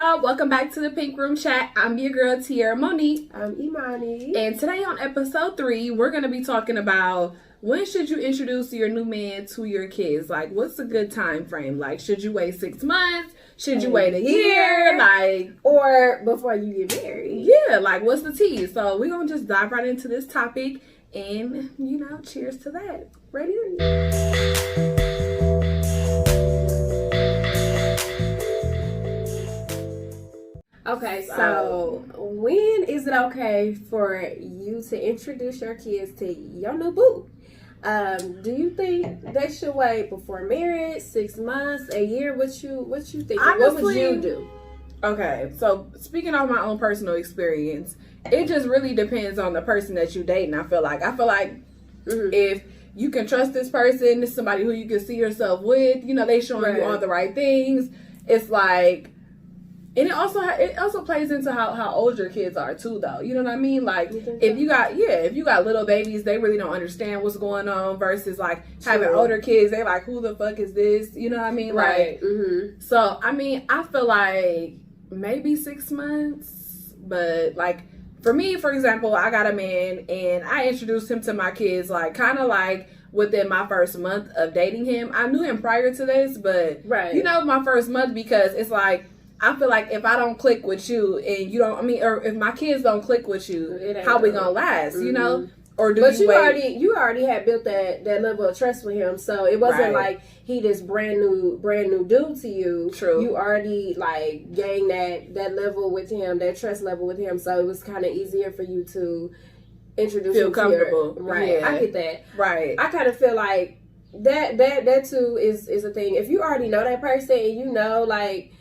Welcome back to the Pink Room Chat. I'm your girl, Tierra Monique. I'm Imani. And today on episode 3, we're going to be talking about when should you introduce your new man to your kids? Like, what's a good time frame? Like, should you wait 6 months? Should you wait a year? Like, or before you get married? Yeah, like, what's the tea? So we're going to just dive right into this topic and, cheers to that. Ready? Okay, so when is it okay for you to introduce your kids to your new boo? Do you think they should wait before marriage, 6 months, a year? What you think? What would you do? Okay, so speaking of my own personal experience, it just really depends on the person that you date. And I feel like if you can trust this person, this is somebody who you can see yourself with, they showing you all the right things. It's like. And it also plays into how old your kids are too, though. You know what I mean? Like if you got little babies, they really don't understand what's going on. Versus like having older kids, they like, who the fuck is this? You know what I mean? Right. Like, so I mean, I feel like maybe 6 months, but like for me, for example, I got a man and I introduced him to my kids like kind of like within my first month of dating him. I knew him prior to this, but my first month, because it's like. I feel like if I don't click with you and you don't, or if my kids don't click with you, how we gonna last, Or do you already had built that level of trust with him, so it wasn't like he this brand new dude to you. True. You already like gained that level with him, that trust level with him, so it was kind of easier for you to introduce him comfortable. Right. Yeah. I get that. Right. I kind of feel like that too is a thing. If you already know that person and you know like.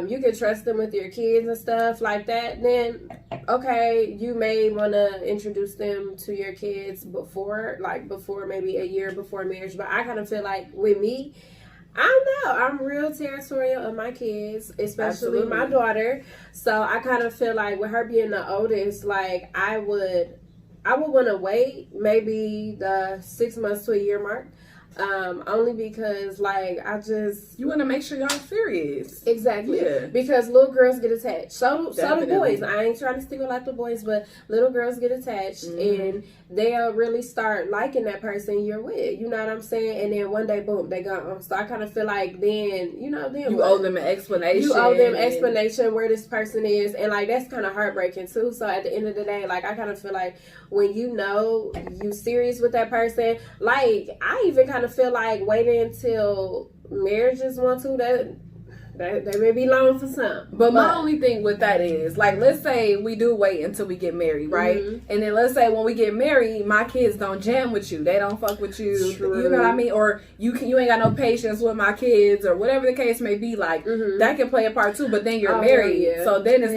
You can trust them with your kids and stuff like that, then okay, you may want to introduce them to your kids before maybe a year before marriage. But I kind of feel like with me, I don't know, I'm real territorial of my kids, especially my daughter. So I kind of feel like with her being the oldest, like I would want to wait maybe the 6 months to a year mark. Only because like you want to make sure y'all serious. Exactly. Yeah. Because little girls get attached. So do boys. I ain't trying to single out the boys, but little girls get attached and they'll really start liking that person you're with. You know what I'm saying? And then one day, boom, they gone. So I kind of feel like then you owe them an explanation. You owe them explanation where this person is, and like that's kind of heartbreaking too. So at the end of the day, like I kind of feel like when you know you serious with that person, like I even kind of feel like waiting until marriage is one too. That may be long for some. But my only thing with that is, like, let's say we do wait until we get married, right? And then let's say when we get married, my kids don't jam with you. They don't fuck with you. True. You know what I mean? Or you ain't got no patience with my kids, or whatever the case may be. Like, that can play a part too. But then you're married. Yeah. So then it's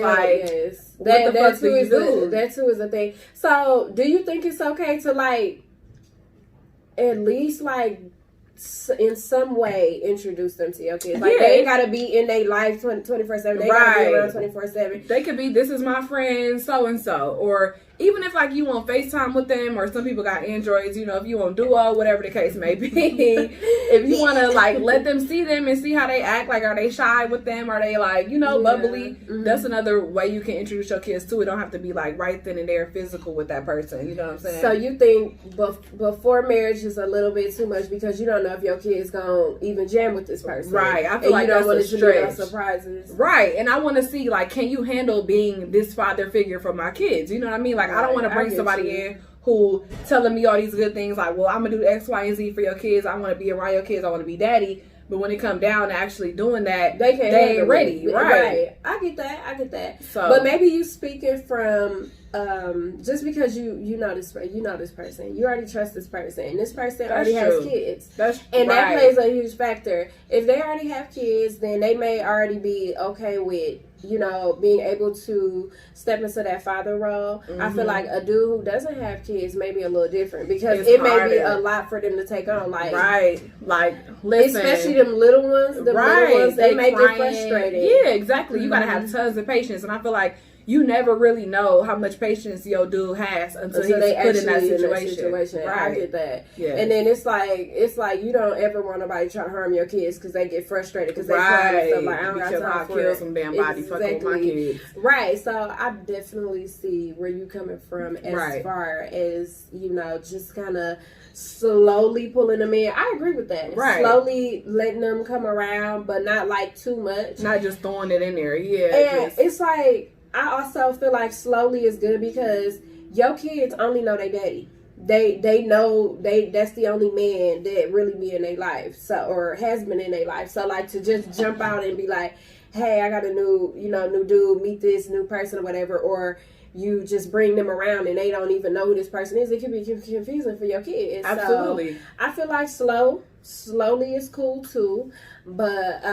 what the fuck do you do? That too is a thing. So do you think it's okay to, like, at least, like, in some way introduce them to your kids? Like they ain't gotta be in their life 24/7. They gotta be around 24/7. They could be, this is my friend so and so, or even if like you want FaceTime with them, or some people got Androids, if you want Duo, whatever the case may be. If you want to like let them see them and see how they act, like are they shy with them, are they like bubbly? That's another way you can introduce your kids to it. Don't have to be like right then and there physical with that person. You know what I'm saying? So you think before marriage is a little bit too much because you don't know if your kid's gonna even jam with this person, right? I feel like that's a stretch. Surprises, right? And I want to see like, can you handle being this father figure for my kids? You know what I mean? Like I don't want to bring somebody in who telling me all these good things like, well, I'm gonna do X, Y, and Z for your kids. I want to be around your kids. I want to be daddy. But when it come down to actually doing that, they ain't ready. Right. I get that. So, but maybe you speaking from just because you know this person, you already trust this person, and this person already has kids. That plays a huge factor. If they already have kids, then they may already be okay with being able to step into that father role. I feel like a dude who doesn't have kids may be a little different because it may be a lot for them to take on. Like, listen, especially them little ones. The little ones, they may get frustrated. Yeah, exactly. You gotta have tons of patience, and I feel like you never really know how much patience your dude has until he's put in that situation. Right. I get that. Yeah. And then it's like you don't ever want nobody try to harm your kids because they get frustrated because they cry stuff like, I don't got time for kill some damn body fucking with my kids. Right. So I definitely see where you coming from as far as, you know, just kind of slowly pulling them in. I agree with that. Right. Slowly letting them come around, but not like too much. Not just throwing it in there. Yeah. And it's like, I also feel like slowly is good because your kids only know their daddy. They know that's the only man that really be in their life, so, or has been in their life. So like to just jump out and be like, hey, I got a new dude, meet this new person or whatever, or you just bring them around and they don't even know who this person is, it can be confusing for your kids. Absolutely. So I feel like slowly is cool too, but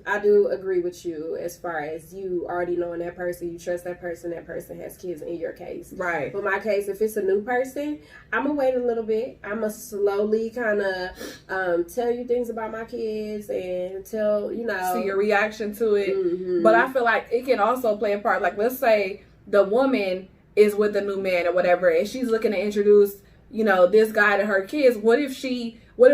I do agree with you as far as you already knowing that person, you trust that person has kids in your case. Right. For my case, if it's a new person, I'm gonna wait a little bit. I'm gonna slowly kind of tell you things about my kids and tell, you know, see your reaction to it. Mm-hmm. But I feel like it can also play a part. Like, let's say the woman is with a new man or whatever, and she's looking to introduce, you know, this guy to her kids. What if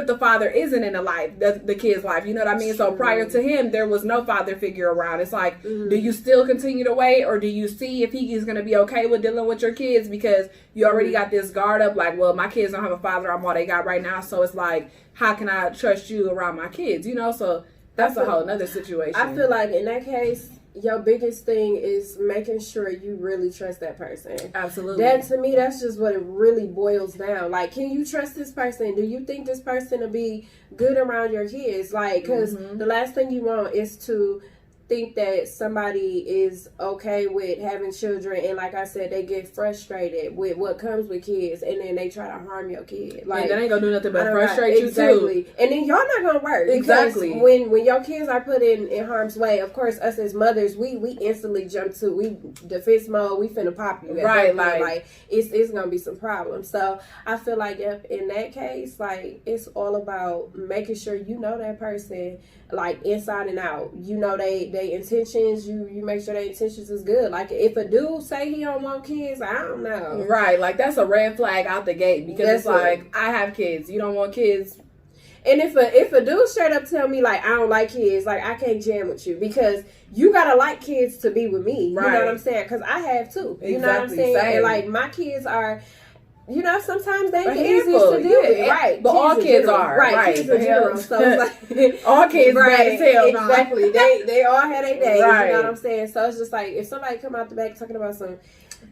the father isn't in the kid's life? You know what I mean? So prior to him, there was no father figure around. It's like, do you still continue to wait, or do you see if he is going to be okay with dealing with your kids because you already got this guard up? Like, well, my kids don't have a father. I'm all they got right now. So it's like, how can I trust you around my kids? You know, so that's a whole nother situation. I feel like in that case, your biggest thing is making sure you really trust that person. Absolutely. That, to me, that's just what it really boils down. Like, can you trust this person? Do you think this person will be good around your kids? Like, because the last thing you want is to think that somebody is okay with having children, and like I said, they get frustrated with what comes with kids, and then they try to harm your kid. Like, and that ain't gonna do nothing but frustrate you too. And then y'all not gonna work. Exactly. When your kids are put in harm's way, of course, us as mothers, we instantly jump to defense mode. We finna pop you. Right. Like it's gonna be some problems. So I feel like if in that case, like, it's all about making sure you know that person, like, inside and out. You know they intentions, you make sure their intentions is good. Like, if a dude say he don't want kids, I don't know. Right, like, that's a red flag out the gate, because it's like, I have kids, you don't want kids. And if a dude straight up tell me, like, I don't like kids, like, I can't jam with you, because you gotta like kids to be with me. Right. You know what I'm saying? Because I have too. You know what I'm saying? And, like, my kids are, you know, sometimes they ain't the easiest to deal with. Right. But all kids are. Right. Kids in general. So it's like, all kids bad as hell. Exactly. They all had their days. Right. You know what I'm saying? So it's just like, if somebody come out the back talking about some,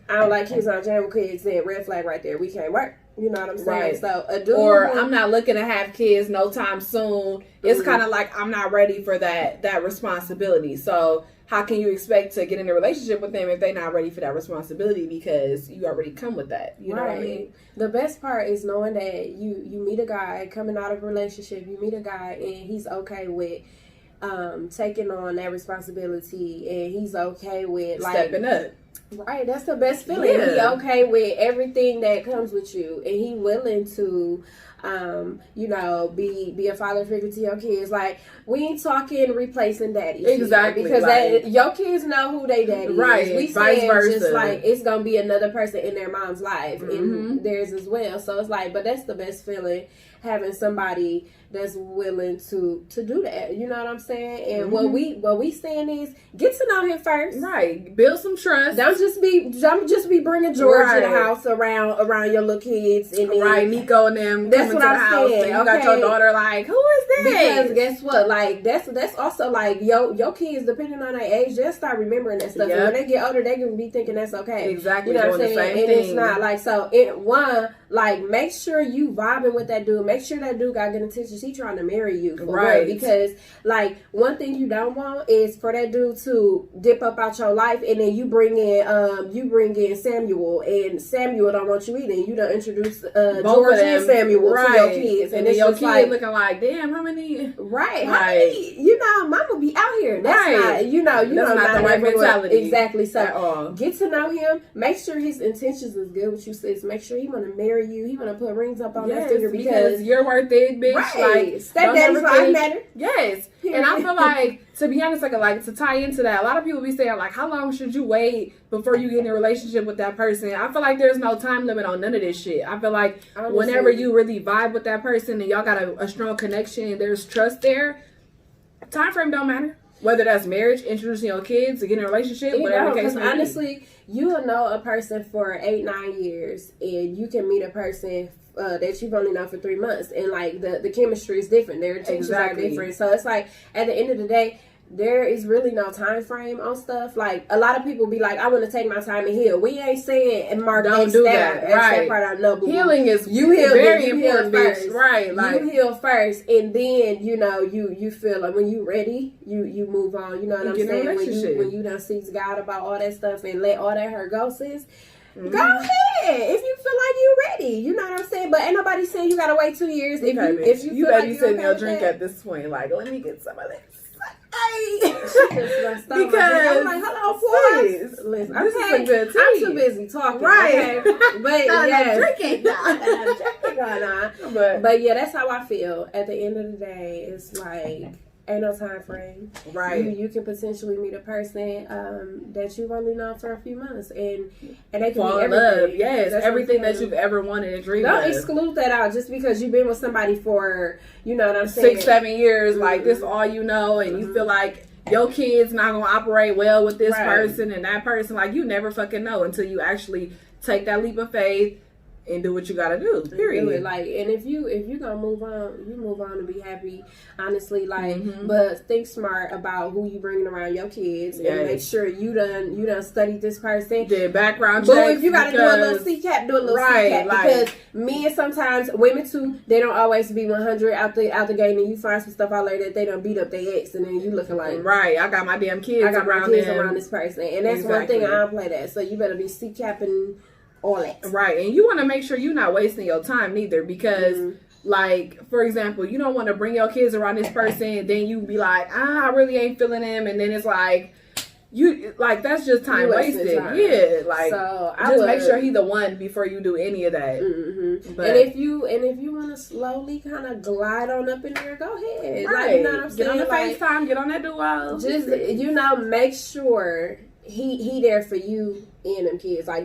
I don't like kids, I don't jam with kids, then red flag right there. We can't work. You know what I'm saying? Right. So a dude, or I'm not looking to have kids no time soon. It's kind of like, I'm not ready for that responsibility. So how can you expect to get in a relationship with them if they're not ready for that responsibility, because you already come with that? You know what I mean? The best part is knowing that you meet a guy coming out of a relationship, you meet a guy and he's okay with taking on that responsibility, and he's okay with, like, stepping up. Right, that's the best feeling. Yeah. He okay with everything that comes with you, and he willing to you know, be a father figure to your kids. Like, we ain't talking replacing daddy. Exactly. Because like, your kids know who they daddy right, is. We vice versa. Just like, it's going to be another person in their mom's life, and theirs as well. So it's like, but that's the best feeling, having somebody that's willing to do that. You know what I'm saying? And what we saying is, get to know him first. Right. Build some trust. Don't just be bringing George to the house around your little kids. And then, right, Nico and them. That's what I'm saying. You got your daughter like, who is this? Because guess what? Like, that's also like, your kids, depending on their age, they'll start remembering that stuff. Yep. And when they get older, they can be thinking that's okay. Exactly. You know what I'm saying? And it's not like, so like, make sure you vibing with that dude. Make sure that dude got good intentions. He trying to marry you, for real. Because, like, one thing you don't want is for that dude to dip up out your life, and then you bring in Samuel, and Samuel don't want you either. And you don't introduce George and Samuel to your kids, and then your kid like, looking like, damn, how many? Right, how many? You know, mama be out here. That's not, you know, not the right mentality. Exactly. So get to know him. Make sure his intentions is good with you, sis. Make sure he want to marry you. He want to put rings up on that finger, because you're worth it, bitch. Right. like stepdaddy's life matter. Yes. And I feel like, to be honest, like to tie into that, a lot of people be saying like, how long should you wait before you get in a relationship with that person? I feel like there's no time limit on none of this shit. I feel like whenever you really vibe with that person and y'all got a strong connection and there's trust there, time frame don't matter. Whether that's marriage, introducing your kids, to get in a relationship, whatever the case may be. Honestly, you'll know a person for 8-9 years, and you can meet a person that you've only known for 3 months, and like the chemistry is different. Their intentions are different. So it's like at the end of the day, there is really no time frame on stuff. Like a lot of people be like, I want to take my time and heal. We ain't saying and mark don't do that. Right. Part out. No, healing is very important first. Right. Like you heal first, and then you feel like when you ready, you move on. You know what I'm saying? When you done seek God about all that stuff and let all that hurt go, sis. Mm-hmm. Go ahead if you feel like you're ready. You know what I'm saying? But ain't nobody saying you gotta wait 2 years. If you feel like be sitting there drink at this point, like let me get some of this. Because I'm like, hello, please. Listen, this is a good tea. I'm too busy talking, right? Okay? But yeah, drinking going on. But yeah, that's how I feel. At the end of the day, it's like ain't no time frame. Right. You can potentially meet a person that you've only known for a few months, and they can fall be in love. Yes, that's everything that you've ever wanted and dreamed of. Don't exclude that out just because you've been with somebody for, you know what I'm saying, 6-7 years. Mm-hmm. Like this is all you know, and you feel like your kid's not gonna operate well with this person and that person. Like you never fucking know until you actually take that leap of faith and do what you gotta do. Period. Do it. Like, and if you gonna move on, you move on and be happy. Honestly, like, but think smart about who you bringing around your kids and make sure you done studied this person. The background check. But if you gotta do a little CCAP, do a little CCAP because men sometimes, women too, they don't always be 100 out the game, and you find some stuff out later that they done beat up their ex, and then you looking like I got my damn kids. I got my kids around this person, and that's one thing I don't play that. So you better be CCAPing all that. Right. And you want to make sure you're not wasting your time neither, because like, for example, you don't want to bring your kids around this person and then you be like, I really ain't feeling him, and then it's like you like that's just time wasted. Time. Yeah, like so just make sure he's the one before you do any of that. Mm-hmm. But, and if you want to slowly kind of glide on up in there, go ahead. Right. Like, you know what I'm saying? Get on the FaceTime, get on that duo. Just make sure he there for you and them kids. Like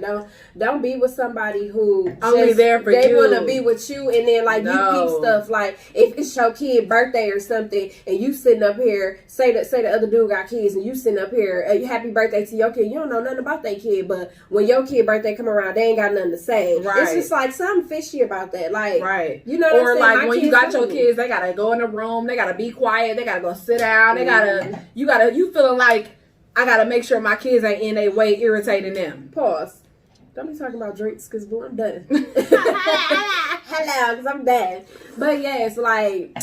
don't be with somebody who only there for they you. want to be with you, and then like you keep stuff like if it's your kid birthday or something, and you sitting up here say the other dude got kids, and you sitting up here happy birthday to your kid. You don't know nothing about that kid, but when your kid birthday come around, they ain't got nothing to say. Right. It's just like something fishy about that. Like you know, or like when you got your kids, they gotta go in the room, they gotta be quiet, they gotta go sit down, they gotta you feeling like I gotta make sure my kids ain't in a way irritating them. Pause. Don't be talking about drinks, because boo, I'm done. Hello, because I'm done. But yeah, it's like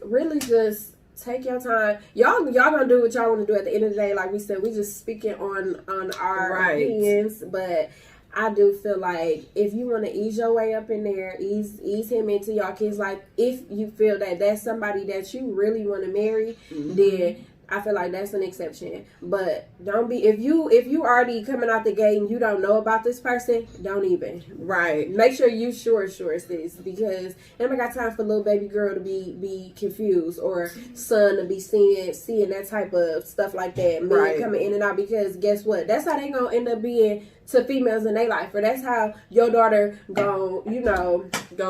really just take your time. Y'all gonna do what y'all want to do at the end of the day. Like we said, we just speaking on our opinions, but I do feel like if you want to ease your way up in there, ease him into y'all kids' life. If you feel that that's somebody that you really want to marry, then I feel like that's an exception. But don't be if you already coming out the gate and you don't know about this person, don't even. Right. Make sure you sure this, because nobody got time for little baby girl to be confused, or son to be seeing that type of stuff like that. Men coming in and out, because guess what? That's how they gonna end up being to females in their life, or that's how your daughter gonna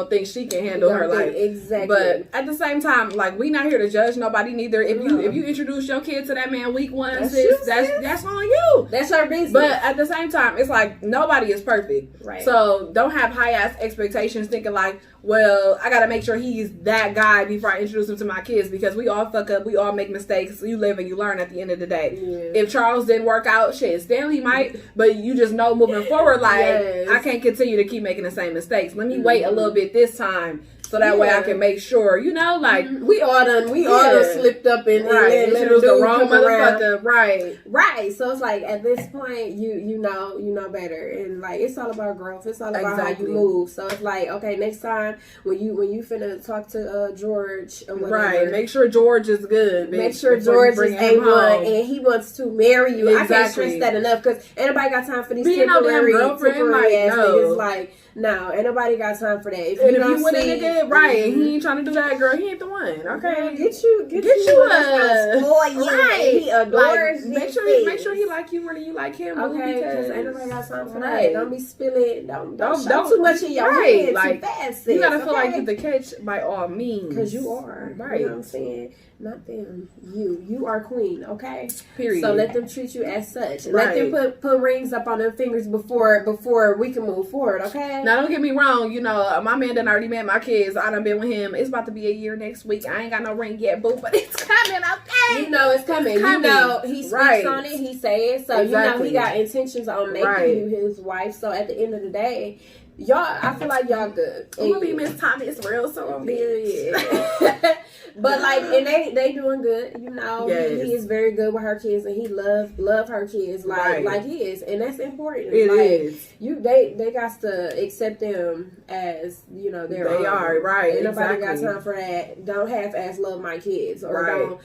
think she can handle her life. Exactly. But at the same time, like, we not here to judge nobody neither. If you introduce your kid to that man week one, that's on you. That's your business. But at the same time, it's like nobody is perfect. Right. So don't have high ass expectations thinking like, well, I gotta make sure he's that guy before I introduce him to my kids, because we all fuck up, we all make mistakes. You live and you learn at the end of the day. Yeah. If Charles didn't work out, shit, Stanley might, but you just know moving forward, like, I can't continue to keep making the same mistakes. Let me wait a little bit this time, so that way I can make sure, like, we all done slipped up and let the wrong motherfucker, right. So it's like at this point, you know better, and like it's all about growth. It's all about how you move. So it's like, okay, next time when you finna talk to George or whatever, make sure George is good. Make sure George is A1 and he wants to marry you. Exactly. I can't stress that enough, because anybody got time for these temporary ass niggas. Like, No, ain't nobody got time for that. If and you if don't you with a see, nigga, right, and he ain't trying to do that, girl, he ain't the one. Okay, girl, get you you a right. He adores like, make sure he like you more than you like him. Okay, because ain't nobody got time for that. Don't be spilling. Don't show too much in your head too fast. You gotta feel like you the catch by all means. Because you are. Right. You know what I'm saying? Not them. You are queen, okay? Period. So let them treat you as such. Let them put rings up on their fingers before we can move forward, okay? Now don't get me wrong, you know, my man done already met my kids. I done been with him. It's about to be a year next week. I ain't got no ring yet, boo, but it's coming, okay? You know it's coming. You know he speaks on it, he says. So you know he got intentions on making you his wife. So at the end of the day, y'all, I feel like y'all good. I'm gonna be Miss Thomas real soon. Yeah. But like, and they doing good, you know. He is very good with her kids, and he love her kids like he is, and that's important. It is. They got to accept them as you know their own. They are right. Ain't nobody got time for that. Don't half-ass love my kids or don't.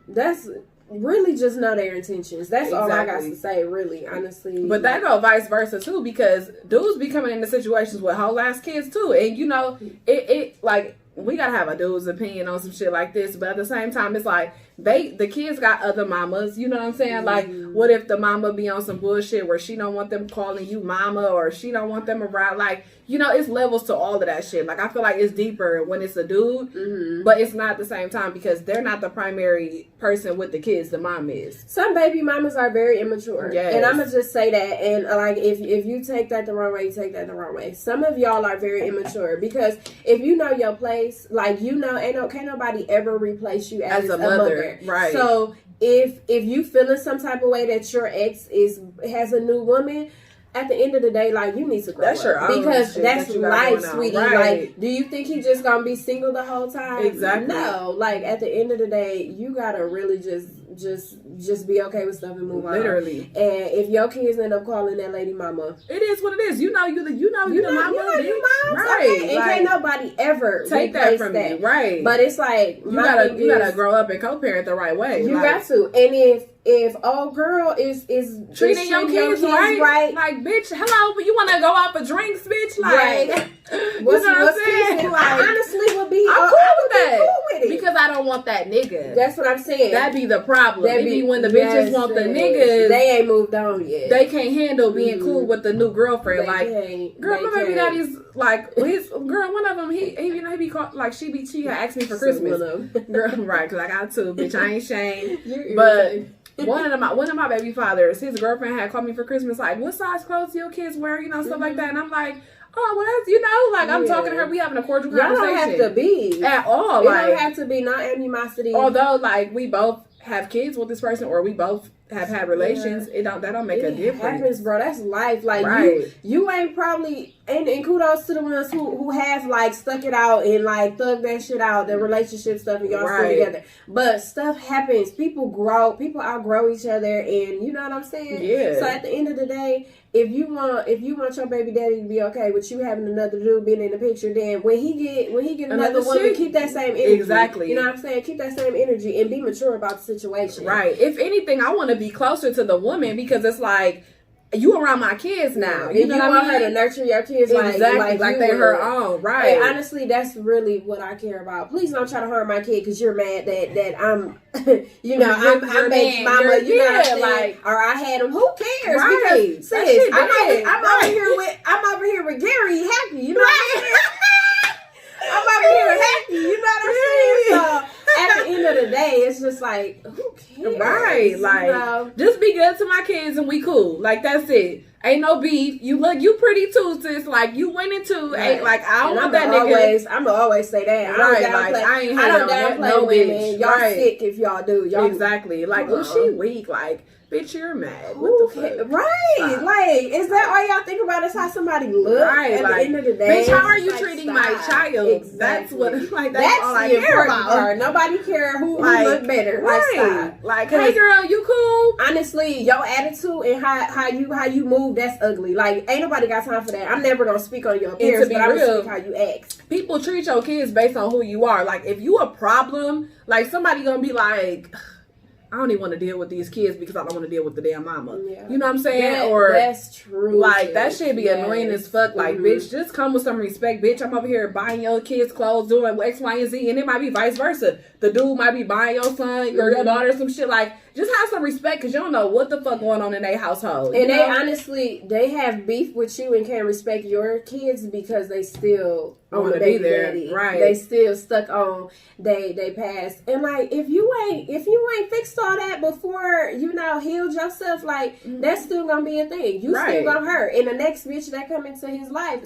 That's really just know their intentions. That's all I got to say, really, honestly. But that go vice versa too, because dudes be coming into situations with whole ass kids too, and you know it like. We gotta have a dude's opinion on some shit like this, but at the same time, it's like the kids got other mamas. You know what I'm saying? Like, what if the mama be on some bullshit where she don't want them calling you mama, or she don't want them around? Like, you know, it's levels to all of that shit. Like, I feel like it's deeper when it's a dude, but it's not at the same time because they're not the primary person with the kids. The mom is. Some baby mamas are very immature, and I'm gonna just say that. And like, if you take that the wrong way, you take that the wrong way. Some of y'all are very immature because if you know your place, like you know, can't nobody ever replace you as a mother. Right. So if you feeling some type of way that your ex has a new woman, at the end of the day, like, you need to grow up. Because that's life, sweetie. Right. Like, do you think he just gonna be single the whole time? Exactly. No. Like, at the end of the day, you gotta really just be okay with stuff and move on. Literally. And if your kids end up calling that lady mama, it is what it is. You know the mama. You mom, right? Okay. And like, can't nobody ever take that from you, right? But it's like you gotta grow up and co-parent the right way. You got to. And if old girl is treating your kids right, like, bitch, hello, but you want to go out for drinks, bitch, like, what's saying? Like, I honestly would be. I'm cool with that cool with it because I don't want that nigga. That's what I'm saying. That be the problem. Maybe when the bitches want the niggas, they ain't moved on yet. They can't handle being cool with the new girlfriend. They girl, my baby daddy's like his girl. One of them, he be called like she had asked me for Christmas. Girl, right? Because I got two, bitch. I ain't shamed, but. One of my baby fathers, his girlfriend had called me for Christmas, like, what size clothes do your kids wear, you know, stuff like that. And I'm like, oh, well, that's, you know, like, I'm talking to her, we having a cordial conversation. Y'all don't have to be. At all. It don't have to be, not animosity. Although, like, we both have kids with this person, or we both have had relations, that don't make a difference. Happens, bro. That's life. Like, you ain't probably, and kudos to the ones who have like stuck it out and like thug that shit out, the relationship stuff, and y'all still together. But stuff happens. People grow. People outgrow each other, and you know what I'm saying. Yeah. So at the end of the day, if you want your baby daddy to be okay with you having another dude being in the picture, then when he get another woman, keep that same energy. Exactly. You know what I'm saying? Keep that same energy and be mature about the situation. Right. If anything, I want to be closer to the woman because it's like, you around my kids now. You know want her to nurture your kids like they're her own, right? And honestly, that's really what I care about. Please don't try to harm my kid because you're mad that I'm, you know, I'm baby mama. You know, like, or I had him. Who cares? Right. Because sis, I'm over here with Gary Happy. You know what I'm saying? I'm over here happy. You know what I'm saying? So at the end of the day, it's just like, who cares? Right. Like, you know? Just be good to my kids and we cool. Like, that's it. Ain't no beef. You pretty too, sis. Like, you winning too. Ain't like, I don't want that nigga. I'm gonna always say that. I don't downplay women. Y'all sick if y'all do. Y'all exactly. Like, oh, she weak. Like, bitch, you're mad. What the fuck? Right. Like, is that all y'all think about is how somebody looks at the end of the day? Bitch, how are you treating my child? Exactly. That's what, like, that's all I care about. Nobody care who look better. Right. Like, hey girl, you cool? Honestly, your attitude and how you move, that's ugly. Like, ain't nobody got time for that. I'm never gonna speak on your appearance, but I'm gonna speak how you act. People treat your kids based on who you are. Like, if you a problem, like, somebody gonna be like, I don't even want to deal with these kids because I don't want to deal with the damn mama. Yeah. You know what I'm saying? Or that's true. Like, that shit be annoying as fuck. Like, bitch, just come with some respect. Bitch, I'm over here buying your kids clothes, doing X, Y, and Z. And it might be vice versa. The dude might be buying your son or your daughter some shit. Like, just have some respect because you don't know what the fuck going on in their household. And they honestly, they have beef with you and can't respect your kids because they still want to be there. Daddy. Right. They still stuck on they past. And like, if you ain't fixed all that before, you know, healed yourself, like, that's still gonna be a thing. You still gonna hurt. And the next bitch that come into his life,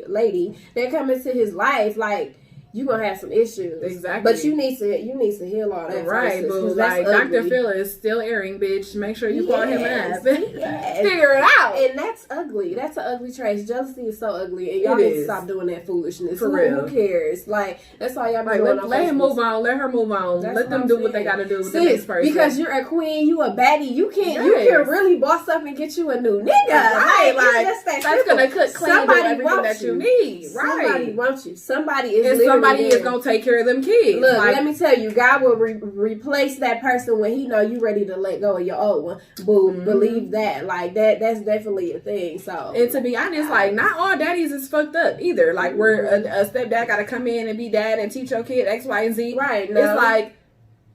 lady, that come into his life, like, you gonna have some issues. Exactly. But you need to heal all that. Right, but like Dr. Phil is still airing, bitch. Make sure you call him up. Yes. Figure it out. And that's ugly. That's an ugly trait. Jealousy is so ugly. And y'all need to stop doing that foolishness. For real. Who cares? Like, that's all y'all be doing. Let him move on. Let her move on. Let them do what they gotta do with the next person. Because you're a queen, you a baddie, you can really boss up and get you a new nigga. Right, like, that's gonna cook clean and do everything that you need. Right. Somebody wants you. Somebody is gonna take care of them kids. Look, let me tell you, God will replace that person when he know you ready to let go of your old one. Boom, believe that. Like, that's definitely a thing. So, and to be honest, like, not all daddies is fucked up either. Like, where a stepdad gotta come in and be dad and teach your kid X, Y, and Z. Right. No. It's like,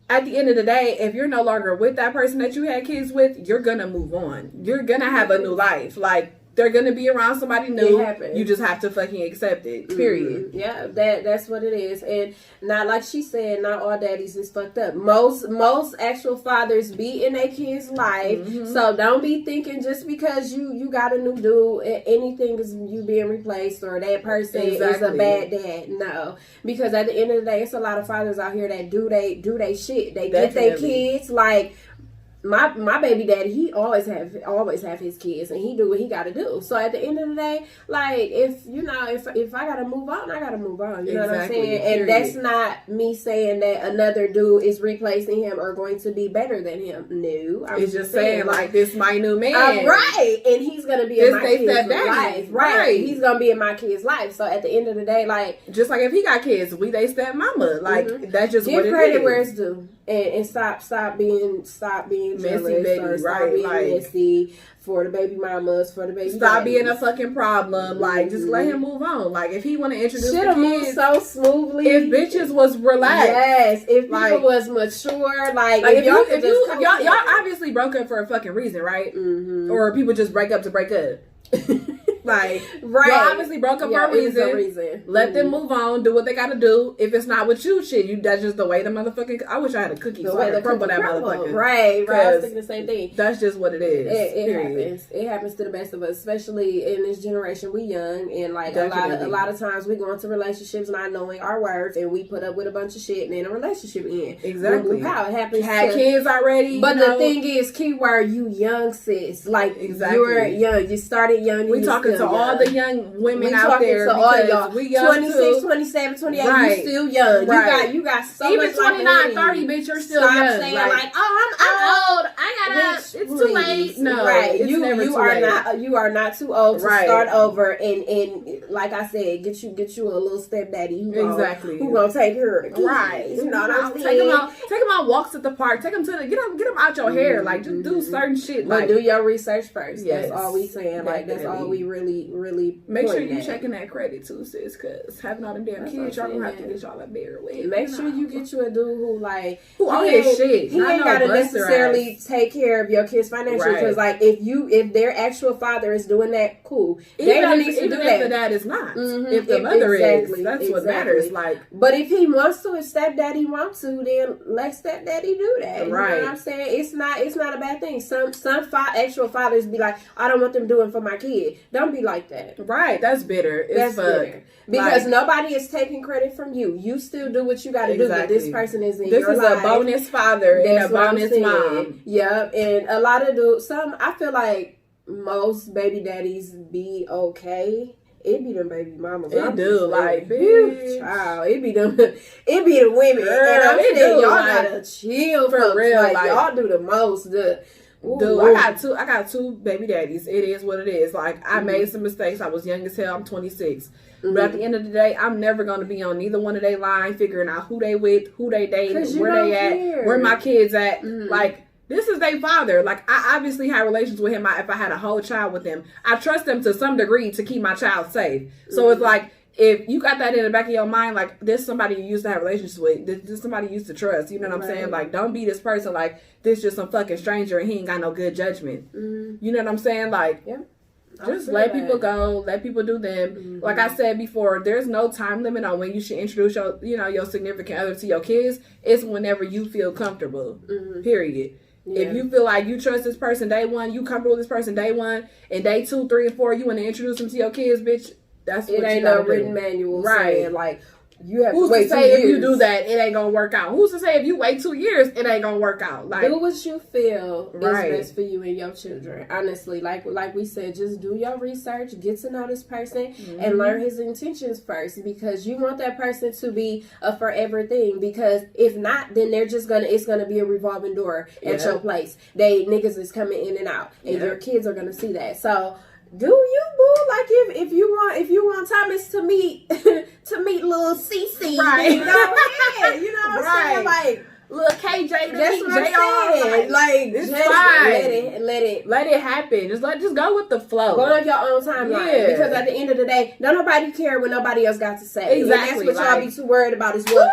at the end of the day, if you're no longer with that person that you had kids with, you're gonna move on. You're gonna have a new life. Like, they're gonna be around somebody new. You just have to fucking accept it. Period. Yeah, that's what it is. And not, like she said, not all daddies is fucked up. Most actual fathers be in their kids' life. So don't be thinking just because you got a new dude, anything is you being replaced or that person is a bad dad. No, because at the end of the day, it's a lot of fathers out here that do they shit. They get their kids like. My baby daddy, he always have his kids, and he do what he got to do. So at the end of the day, like, if I gotta move on, I gotta move on. You know what I'm saying? And that's not me saying that another dude is replacing him or going to be better than him. No, it's just saying like, this my new man, right? And he's gonna be in my kid's life, right? He's gonna be in my kid's life. So at the end of the day, like, just like if he got kids, we they step mama, like that's just give what it credit is. where it's due. And stop being messy, baby, or stop right? being Like, messy for the baby mamas, for the baby. Stop being a fucking problem. Like, just let him move on. Like, if he want to introduce the kids so smoothly. If bitches was relaxed, yes. If people was mature, like if y'all obviously broke up for a fucking reason, right? Or people just break up to break up. Like, y'all obviously broke up for a reason. Let them move on, do what they gotta do. If it's not with you, shit, that's just the way the motherfucking. I wish I had a cookie so I could crumble that motherfucker. Right. I was thinking the same thing. That's just what it is. It happens. It happens to the best of us, especially in this generation. We young, and like a lot of times we go into relationships not knowing our worth, and we put up with a bunch of shit, and then a relationship ends. Exactly. How it happens. Had kids already, but the thing is, keyword, you young, sis. Like, you're young. You started young. We talking to all the young women out there. To all y'all. We young 26, 27, 28. Right. You still young. Right. You got so even much 29, 30, bitch. You're still young. Stop saying like, oh, I'm old. It's too late. No, right. It's never too late. You are not too old to start over. And like I said, get you a little stepdaddy. Who gonna take her to kids. Right. You know what I'm saying? Take them on walks at the park. Take them to get them out your hair. Like, just do certain shit. But do your research first. Yes. That's all we saying. Like, that's all we really make sure you checking that credit too, sis, because having all them damn kids, y'all gonna have to get y'all a bigger way. Make sure you get you a dude who on his shit. He ain't gotta necessarily take care of your kids financially, because like if their actual father is doing that, cool. They don't need to do that. If the dad is not, if the mother is, that's what matters. Like, but if he wants to, if stepdaddy wants to, then let stepdaddy do that. Right. You know what I'm saying? It's not a bad thing. Some actual fathers be like, I don't want them doing for my kid. Don't be like that. Right. That's bitter. That's bitter. Because nobody is taking credit from you. You still do what you got to do. But this person is in your life. This is a bonus father and a bonus mom. Yep. And a lot of I feel like most baby daddies be okay. It be them baby mamas. It do, like, bitch. Child, it be the women. Girl, and I'm saying, y'all gotta chill for real. Like, y'all do the most. Ooh, Dude, Lord. I got two baby daddies. It is what it is. Like, I made some mistakes. I was young as hell. I'm 26. But at the end of the day, I'm never going to be on neither one of their line figuring out who they with, who they dating, where they at, where my kids at. Like, this is their father. Like, I obviously had relations with him. If I had a whole child with him, I trust them to some degree to keep my child safe. So it's like, if you got that in the back of your mind, like, this somebody you used to have relationships with, this somebody you used to trust, you know what I'm saying? Like, don't be this person like, this just some fucking stranger and he ain't got no good judgment. You know what I'm saying? Like, just let people go, let people do them. Like I said before, there's no time limit on when you should introduce your, your significant other to your kids. It's whenever you feel comfortable, period. Yeah. If you feel like you trust this person day one, you comfortable with this person day one, and day 2, 3, and 4, you want to introduce them to your kids, bitch, that's what you gotta do. It ain't no written manual saying, like, you have Who's to wait to say 2 years. If you do that, it ain't gonna work out? Who's to say if you wait 2 years, it ain't gonna work out? Like, do what you feel is best for you and your children. Honestly, like we said, just do your research, get to know this person, and learn his intentions first, because you want that person to be a forever thing. Because if not, then it's gonna be a revolving door at your place. Niggas is coming in and out, and your kids are gonna see that. So, do you, boo? Like, if you want Thomas to meet little CC, right? Go ahead. You know what I'm saying? Like, little KJ to that's meet what JR. I'm saying. Like, it's just fine. let it happen. Just go with the flow. Go on your own timeline. Because at the end of the day, don't nobody care what nobody else got to say. Exactly. And that's what y'all be too worried about is what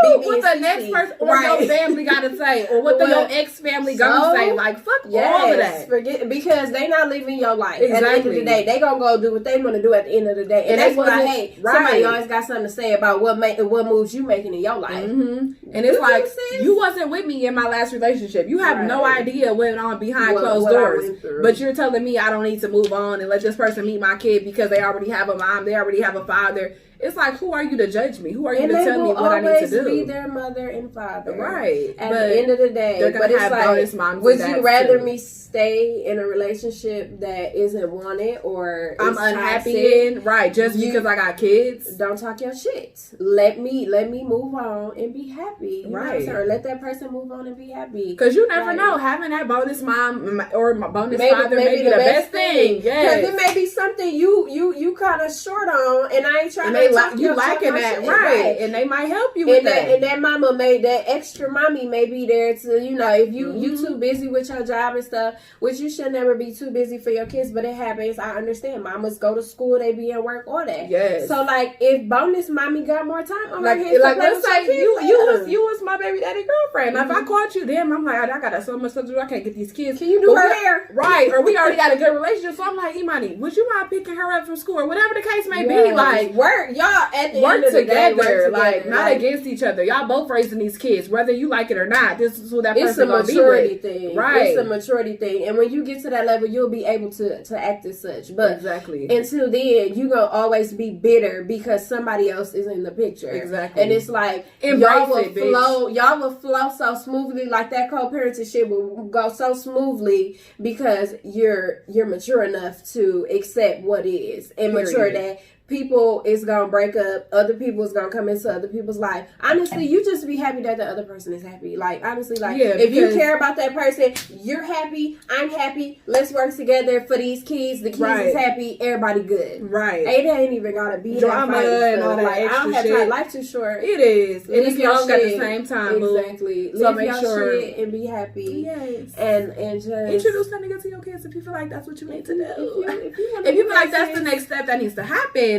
the next person or your family gotta say, or what your ex family gonna say. Like, fuck all of that. Forget, because they not living your life. At the end of the day, they gonna go do what they want to do at the end of the day. And that's what I hate. Somebody always got something to say about what moves you making in your life. And it's like, you wasn't with me in my last relationship. You have no idea what went on behind closed doors. But you're telling me I don't need to move on and let this person meet my kid because they already have a mom, they already have a father. It's like, who are you to judge me? Who are you to tell me what I need to do? Be their mother and father, right? At the end of the day, they're gonna have bonus moms. Would you rather me stay in a relationship that isn't wanted or I'm unhappy in? Right? Just because I got kids, don't talk your shit. Let me move on and be happy. Right? Or let that person move on and be happy. Because you never know, having that bonus mom or bonus father may be the best thing. Yes, because it may be something you kind of short on, and I ain't trying to. You liking that, right? And they might help you with that. And that mama that extra mommy may be there to, if you too busy with your job and stuff, which you should never be too busy for your kids, but it happens. I understand. Mamas go to school, they be at work, all that. Yes. So like, if bonus mommy got more time on her hands, like let's say you was my baby daddy girlfriend. Now, if I caught you, then I'm like, I got so much stuff to do. I can't get these kids. Can you do her hair? Right? Or we already got a good relationship. So I'm like, Imani, would you mind picking her up from school or whatever the case may be? Like, work. Y'all at the work end of the together, day, work together, like not against each other. Y'all both raising these kids, whether you like it or not. This is who that person gonna be with. It's a maturity thing, right? It's a maturity thing, and when you get to that level, you'll be able to act as such. But exactly, until then, you gonna always be bitter because somebody else is in the picture. Exactly, and it's like y'all will flow so smoothly, like that co-parenting shit will go so smoothly because you're mature enough to accept what is and mature that. People is gonna break up. Other people is gonna come into other people's life. Honestly, you just be happy that the other person is happy. Like, honestly, like, if you care about that person, you're happy. I'm happy. Let's work together for these kids. The kids is happy. Everybody good. Right. It ain't even gotta be drama and all that extra I don't have shit. time. Life too short. It is. And it's young at the same time. Exactly. So live make sure shit and be happy. Yes. And just introduce that nigga to your kids if you feel like that's what you need to do. If you feel like that's the next step that needs to happen,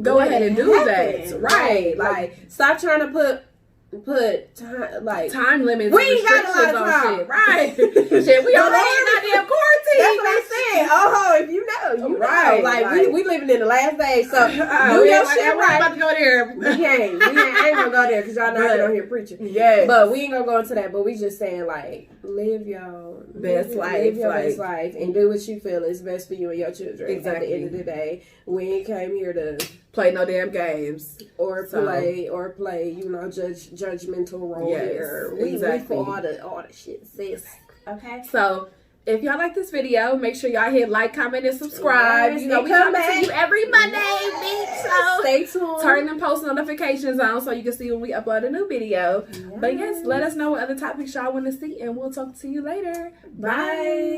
go ahead and do that. Right. Like, stop trying to put time limits. We ain't got a lot of time. Shit. Right. Shit, we already in that damn quarantine. That's what I'm saying. Oh, if you know, you know. Like, we living in the last days, so do your shit right. I'm about to go there. I ain't gonna go there because y'all not going on here preaching. Yes. But we ain't gonna go into that. But we just saying, like, live your best life and do what you feel is best for you and your children. Exactly. At the end of the day, we ain't came here to play no damn games or play judgmental role here. We for all the shit, sis. Okay. So if y'all like this video, make sure y'all hit like, comment, and subscribe. Yes, you know, we come to you every Monday, bitch. So stay tuned. Turn them post notifications on so you can see when we upload a new video. But yes, let us know what other topics y'all want to see, and we'll talk to you later. Bye.